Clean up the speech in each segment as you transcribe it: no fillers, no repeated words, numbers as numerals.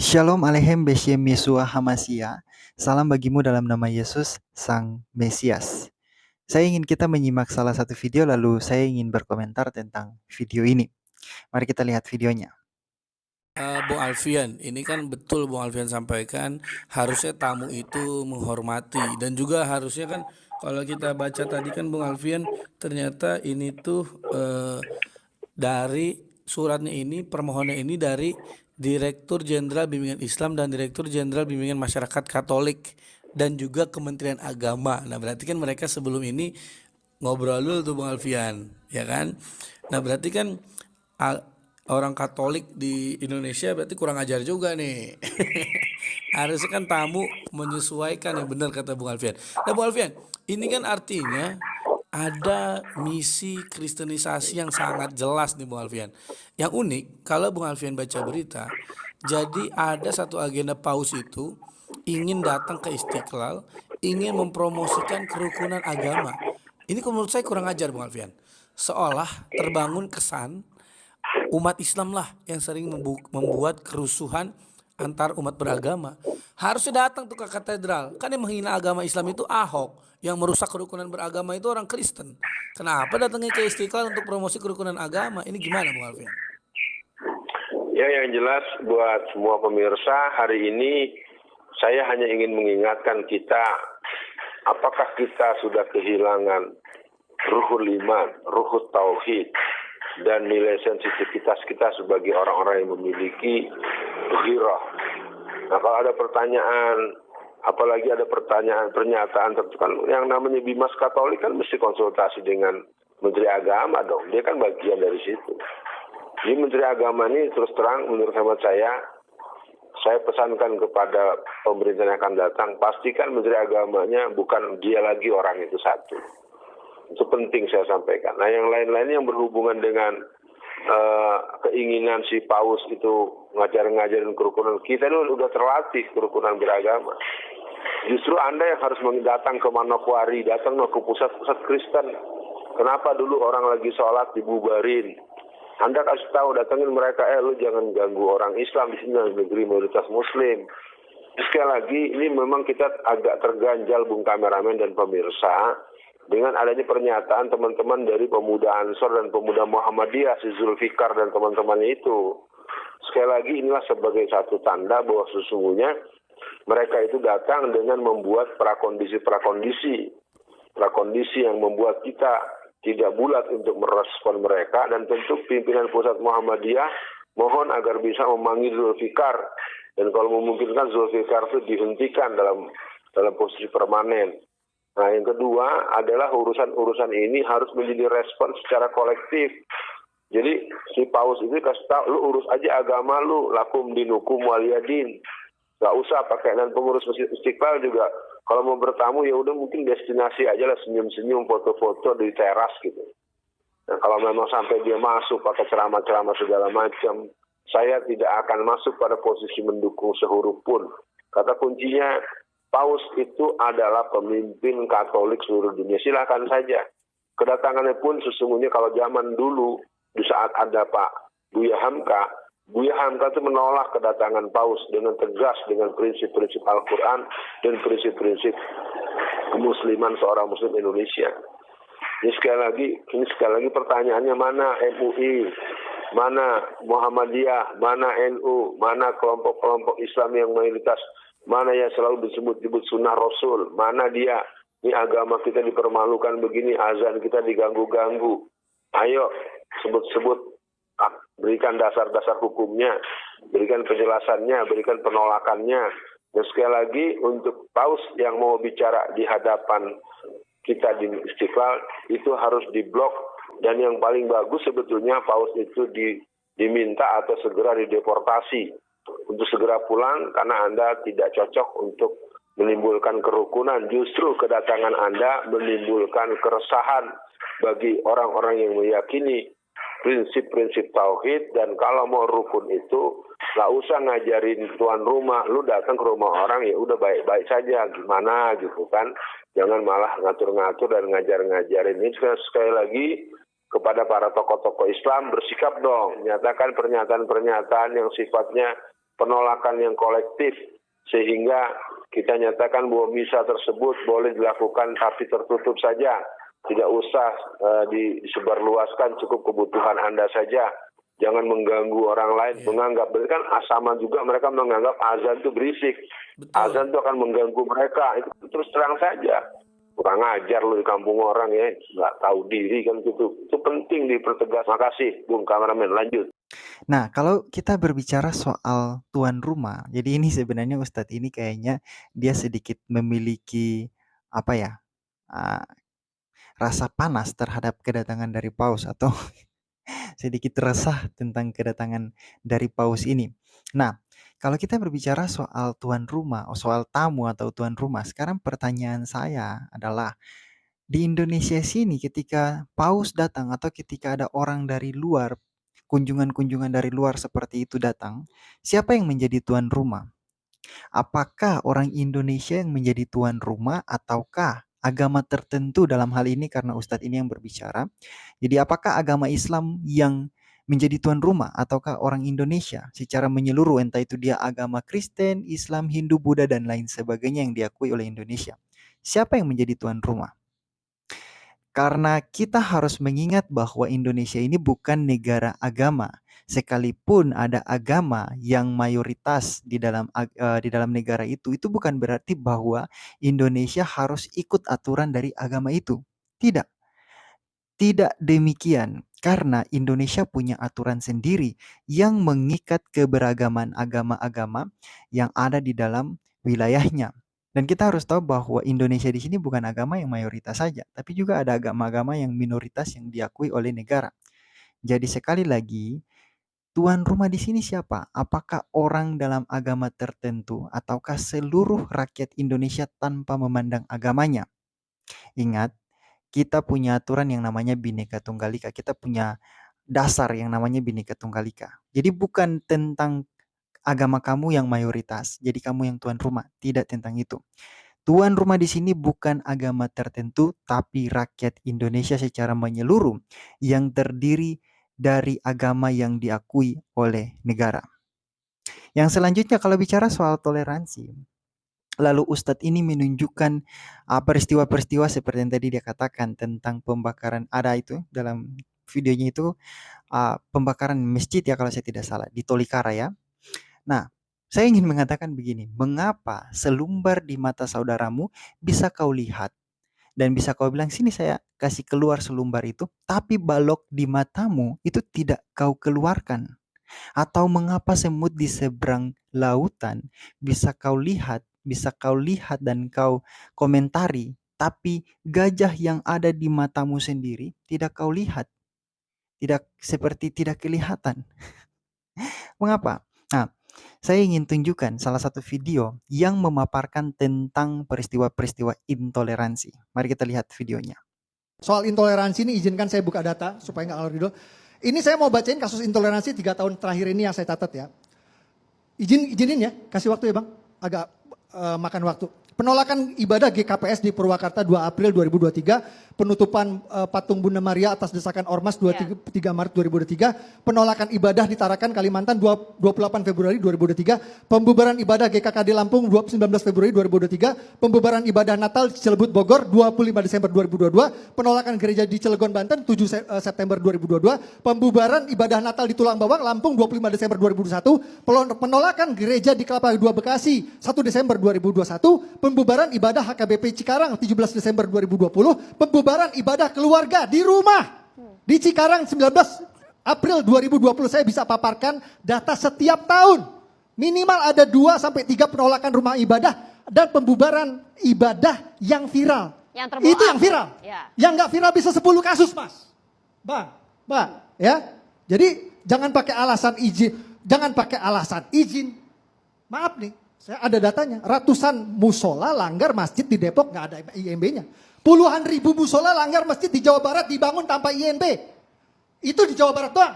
Shalom Aleichem Beshem Yeshua Hamashiach. Salam bagimu dalam nama Yesus, Sang Mesias. Saya ingin kita menyimak salah satu video lalu saya ingin berkomentar tentang video ini. Mari kita lihat videonya. Bung Alfian, ini kan betul Bung Alfian sampaikan harusnya tamu itu menghormati dan juga harusnya kan kalau kita baca tadi kan Bung Alfian ternyata ini tuh dari suratnya ini permohonan ini dari Direktur Jenderal Bimbingan Islam dan Direktur Jenderal Bimbingan Masyarakat Katolik dan juga Kementerian Agama. Nah berarti kan mereka sebelum ini ngobrol dulu tuh Bung Alfian, ya kan? Nah berarti kan orang Katolik di Indonesia berarti kurang ajar juga nih. Harusnya kan tamu menyesuaikan yang benar kata Bung Alfian. Nah Bung Alfian, ini kan artinya ada misi kristenisasi yang sangat jelas nih Bung Alfian. Yang unik kalau Bung Alfian baca berita, jadi ada satu agenda paus itu ingin datang ke Istiqlal, ingin mempromosikan kerukunan agama. Ini menurut saya kurang ajar Bung Alfian. Seolah terbangun kesan umat Islam lah yang sering membuat kerusuhan antar umat beragama. Harusnya datang tuh ke katedral. Kan yang menghina agama Islam itu Ahok. Yang merusak kerukunan beragama itu orang Kristen. Kenapa datangnya ke Istiqlal untuk promosi kerukunan agama? Ini gimana Bung Alfian? Ya, yang jelas buat semua pemirsa, hari ini saya hanya ingin mengingatkan kita, apakah kita sudah kehilangan ruhul iman, ruhul tauhid, dan nilai sensitivitas kita sebagai orang-orang yang memiliki ghirah. Nah, kalau ada pertanyaan, apalagi ada pernyataan tertentu, kan yang namanya Bimas Katolik kan mesti konsultasi dengan Menteri Agama dong, dia kan bagian dari situ. Jadi Menteri Agama ini terus terang menurut hemat saya pesankan kepada pemerintah yang akan datang, pastikan Menteri Agamanya bukan dia lagi orang itu satu. Itu penting saya sampaikan. Nah yang lain-lain yang berhubungan dengan keinginan si Paus itu ngajarin kerukunan, kita ini udah terlatih kerukunan beragama. Justru Anda yang harus datang ke Manokwari, datang ke pusat-pusat Kristen. Kenapa dulu orang lagi sholat dibubarin? Anda kasih tahu, datangin mereka, lu jangan ganggu orang Islam di sini, negeri mayoritas Muslim. Sekali lagi, ini memang kita agak terganjal Bung Kameramen dan pemirsa dengan adanya pernyataan teman-teman dari pemuda Ansor dan pemuda Muhammadiyah, si Zulfikar dan teman-temannya itu. Sekali lagi, inilah sebagai satu tanda bahwa sesungguhnya mereka itu datang dengan membuat prakondisi yang membuat kita tidak bulat untuk merespon mereka, dan tentu pimpinan pusat Muhammadiyah mohon agar bisa memanggil Zulfikar, dan kalau memungkinkan Zulfikar itu dihentikan dalam posisi permanen. Nah yang kedua adalah urusan ini harus menjadi respon secara kolektif. Jadi si Paus itu kasih tahu, lu urus aja agama lu, lakum dinukum waliyadin. Gak usah pakai, dan pengurus Masjid Istiqlal juga kalau mau bertamu ya udah mungkin destinasi aja lah, senyum-senyum, foto-foto di teras gitu. Nah kalau memang sampai dia masuk pakai ceramah-ceramah segala macam, saya tidak akan masuk pada posisi mendukung sehuruf pun. Kata kuncinya, Paus itu adalah pemimpin Katolik seluruh dunia. Silakan saja. Kedatangannya pun sesungguhnya kalau zaman dulu di saat ada Pak Buya Hamka itu menolak kedatangan Paus dengan tegas, dengan prinsip-prinsip Al-Quran dan prinsip-prinsip kemusliman seorang Muslim Indonesia. Ini sekali lagi pertanyaannya, mana MUI, mana Muhammadiyah, mana NU, mana kelompok-kelompok Islam yang mayoritas, mana yang selalu disebut sunnah Rasul, mana dia? Ini agama kita dipermalukan begini, azan kita diganggu-ganggu. Ayo sebut-sebut, berikan dasar-dasar hukumnya, berikan penjelasannya, berikan penolakannya. Dan sekali lagi untuk Paus yang mau bicara di hadapan kita di Istiqlal itu harus diblok, dan yang paling bagus sebetulnya Paus itu diminta atau segera dideportasi untuk segera pulang, karena Anda tidak cocok untuk menimbulkan kerukunan. Justru kedatangan Anda menimbulkan keresahan bagi orang-orang yang meyakini prinsip-prinsip tauhid. Dan kalau mau rukun itu nggak usah ngajarin tuan rumah, lu datang ke rumah orang ya udah baik-baik saja, gimana gitu kan, jangan malah ngatur-ngatur dan ngajar-ngajarin. Ini sekali lagi kepada para tokoh-tokoh Islam, bersikap dong, nyatakan pernyataan-pernyataan yang sifatnya penolakan yang kolektif sehingga kita nyatakan bahwa misa tersebut boleh dilakukan tapi tertutup saja. Tidak usah disebarluaskan, cukup kebutuhan Anda saja. Jangan mengganggu orang lain, menganggap. Berarti kan sama juga mereka menganggap azan itu berisik. Betul. Azan itu akan mengganggu mereka. Itu terus terang saja. Kurang ajar lu di kampung orang ya. Nggak tahu diri kan gitu. Itu penting dipertegas. Makasih, Bung Kameramen. Lanjut. Nah, kalau kita berbicara soal tuan rumah, jadi ini sebenarnya Ustadz ini kayaknya dia sedikit memiliki apa ya, uh, rasa panas terhadap kedatangan dari paus atau sedikit resah tentang kedatangan dari paus ini. Nah, kalau kita berbicara soal tuan rumah, soal tamu atau tuan rumah, sekarang pertanyaan saya adalah di Indonesia sini ketika paus datang atau ketika ada orang dari luar, kunjungan-kunjungan dari luar seperti itu datang, siapa yang menjadi tuan rumah? Apakah orang Indonesia yang menjadi tuan rumah ataukah agama tertentu dalam hal ini karena Ustadz ini yang berbicara. Jadi apakah agama Islam yang menjadi tuan rumah ataukah orang Indonesia secara menyeluruh, entah itu dia agama Kristen, Islam, Hindu, Buddha dan lain sebagainya yang diakui oleh Indonesia. Siapa yang menjadi tuan rumah? Karena kita harus mengingat bahwa Indonesia ini bukan negara agama. Sekalipun ada agama yang mayoritas di dalam negara itu bukan berarti bahwa Indonesia harus ikut aturan dari agama itu. Tidak. Tidak demikian. Karena Indonesia punya aturan sendiri yang mengikat keberagaman agama-agama yang ada di dalam wilayahnya. Dan kita harus tahu bahwa Indonesia di sini bukan agama yang mayoritas saja, tapi juga ada agama-agama yang minoritas yang diakui oleh negara. Jadi sekali lagi, tuan rumah di sini siapa? Apakah orang dalam agama tertentu ataukah seluruh rakyat Indonesia tanpa memandang agamanya? Ingat, kita punya aturan yang namanya Bhinneka Tunggal Ika. Kita punya dasar yang namanya Bhinneka Tunggal Ika. Jadi bukan tentang agama kamu yang mayoritas, jadi kamu yang tuan rumah. Tidak tentang itu. Tuan rumah di sini bukan agama tertentu, tapi rakyat Indonesia secara menyeluruh yang terdiri dari agama yang diakui oleh negara. Yang selanjutnya kalau bicara soal toleransi, lalu Ustadz ini menunjukkan peristiwa-peristiwa seperti yang tadi dia katakan tentang pembakaran, ada itu dalam videonya itu pembakaran masjid ya kalau saya tidak salah, di Tolikara ya. Nah, saya ingin mengatakan begini, mengapa selumbar di mata saudaramu bisa kau lihat dan bisa kau bilang sini saya kasih keluar selumbar itu, tapi balok di matamu itu tidak kau keluarkan? Atau mengapa semut di seberang lautan bisa kau lihat dan kau komentari, tapi gajah yang ada di matamu sendiri tidak kau lihat, tidak kelihatan? Mengapa? Nah, saya ingin tunjukkan salah satu video yang memaparkan tentang peristiwa-peristiwa intoleransi. Mari kita lihat videonya. Soal intoleransi ini izinkan saya buka data supaya nggak ngalor dulu. Ini saya mau bacain kasus intoleransi 3 tahun terakhir ini yang saya catat ya. Izinin ya, kasih waktu ya Bang. Agak makan waktu. Penolakan ibadah GKPS di Purwakarta 2 April 2023. Penutupan patung Bunda Maria atas desakan Ormas 3 Maret 2023. Penolakan ibadah di Tarakan, Kalimantan 28 Februari 2023. Pembubaran ibadah GKKD Lampung 19 Februari 2023. Pembubaran ibadah Natal di Cilebut Bogor 25 Desember 2022. Penolakan gereja di Cilegon Banten 7 September 2022. Pembubaran ibadah Natal di Tulang Bawang Lampung 25 Desember 2021. Penolakan gereja di Kelapa II Bekasi 1 Desember 2021. Pembubaran ibadah HKBP Cikarang 17 Desember 2020. Pembubaran ibadah keluarga di rumah di Cikarang 19 April 2020. Saya bisa paparkan data setiap tahun. Minimal ada 2-3 penolakan rumah ibadah dan pembubaran ibadah yang viral. Yang Itu yang viral. Ya. Yang nggak viral bisa 10 kasus, Mas. Bang, ya. Jadi jangan pakai alasan izin, Maaf nih, saya ada datanya. Ratusan musola langgar masjid di Depok nggak ada IMB-nya. Puluhan ribu musola langgar masjid di Jawa Barat dibangun tanpa IMB. Itu di Jawa Barat doang.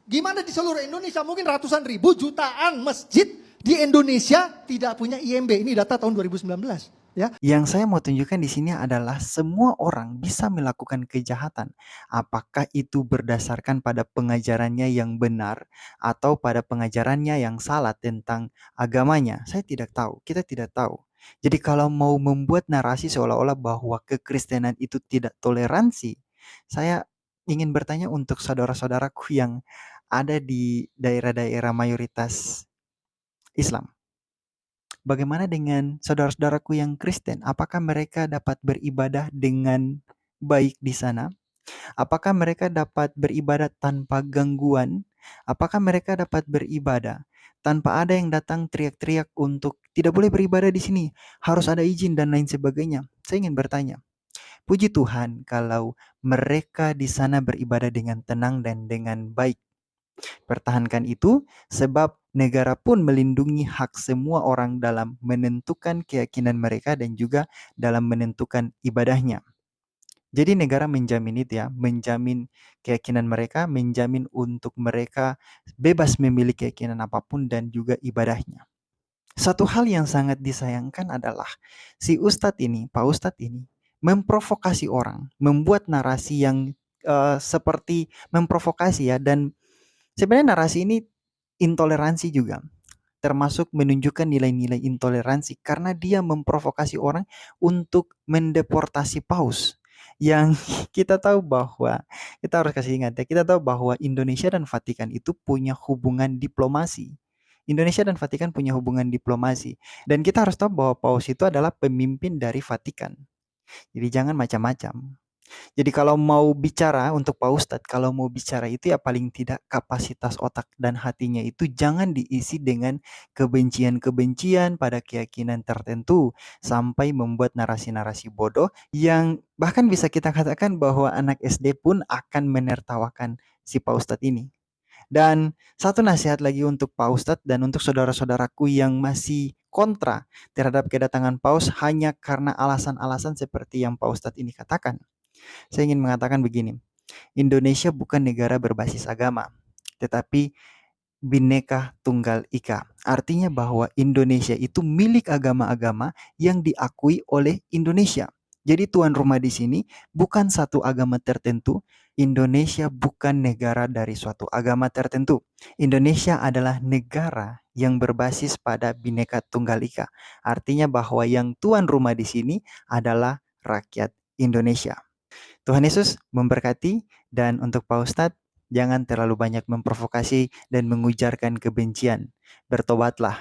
Gimana di seluruh Indonesia? Mungkin ratusan ribu, jutaan masjid di Indonesia tidak punya IMB. Ini data tahun 2019. Ya, Yang saya mau tunjukkan di sini adalah semua orang bisa melakukan kejahatan. Apakah itu berdasarkan pada pengajarannya yang benar atau pada pengajarannya yang salah tentang agamanya? Saya tidak tahu, kita tidak tahu. Jadi kalau mau membuat narasi seolah-olah bahwa kekristenan itu tidak toleransi, saya ingin bertanya untuk saudara-saudaraku yang ada di daerah-daerah mayoritas Islam. Bagaimana dengan saudara-saudaraku yang Kristen? Apakah mereka dapat beribadah dengan baik di sana? Apakah mereka dapat beribadah tanpa gangguan? Apakah mereka dapat beribadah tanpa ada yang datang teriak-teriak untuk tidak boleh beribadah di sini, harus ada izin dan lain sebagainya? Saya ingin bertanya, puji Tuhan kalau mereka di sana beribadah dengan tenang dan dengan baik. Pertahankan itu, sebab negara pun melindungi hak semua orang dalam menentukan keyakinan mereka dan juga dalam menentukan ibadahnya. Jadi negara menjamin itu ya, menjamin keyakinan mereka, menjamin untuk mereka bebas memilih keyakinan apapun dan juga ibadahnya. Satu hal yang sangat disayangkan adalah si Ustadz ini, Pak Ustadz ini, memprovokasi orang, membuat narasi yang seperti memprovokasi ya, dan sebenarnya narasi ini intoleransi juga, termasuk menunjukkan nilai-nilai intoleransi karena dia memprovokasi orang untuk mendeportasi paus. Yang kita tahu bahwa, kita harus kasih ingat ya, kita tahu bahwa Indonesia dan Vatikan itu punya hubungan diplomasi. Indonesia dan Vatikan punya hubungan diplomasi. Dan kita harus tahu bahwa paus itu adalah pemimpin dari Vatikan. Jadi jangan macam-macam. Jadi kalau mau bicara untuk Pak Ustadz, kalau mau bicara itu ya paling tidak kapasitas otak dan hatinya itu jangan diisi dengan kebencian-kebencian pada keyakinan tertentu sampai membuat narasi-narasi bodoh yang bahkan bisa kita katakan bahwa anak SD pun akan menertawakan si Pak Ustadz ini. Dan satu nasihat lagi untuk Pak Ustadz dan untuk saudara-saudaraku yang masih kontra terhadap kedatangan paus hanya karena alasan-alasan seperti yang Pak Ustadz ini katakan. Saya ingin mengatakan begini, Indonesia bukan negara berbasis agama, tetapi Bhinneka Tunggal Ika. Artinya bahwa Indonesia itu milik agama-agama yang diakui oleh Indonesia. Jadi tuan rumah di sini bukan satu agama tertentu. Indonesia bukan negara dari suatu agama tertentu. Indonesia adalah negara yang berbasis pada Bhinneka Tunggal Ika. Artinya bahwa yang tuan rumah di sini adalah rakyat Indonesia. Tuhan Yesus memberkati, dan untuk Pak Ustadz, jangan terlalu banyak memprovokasi dan mengujarkan kebencian. Bertobatlah.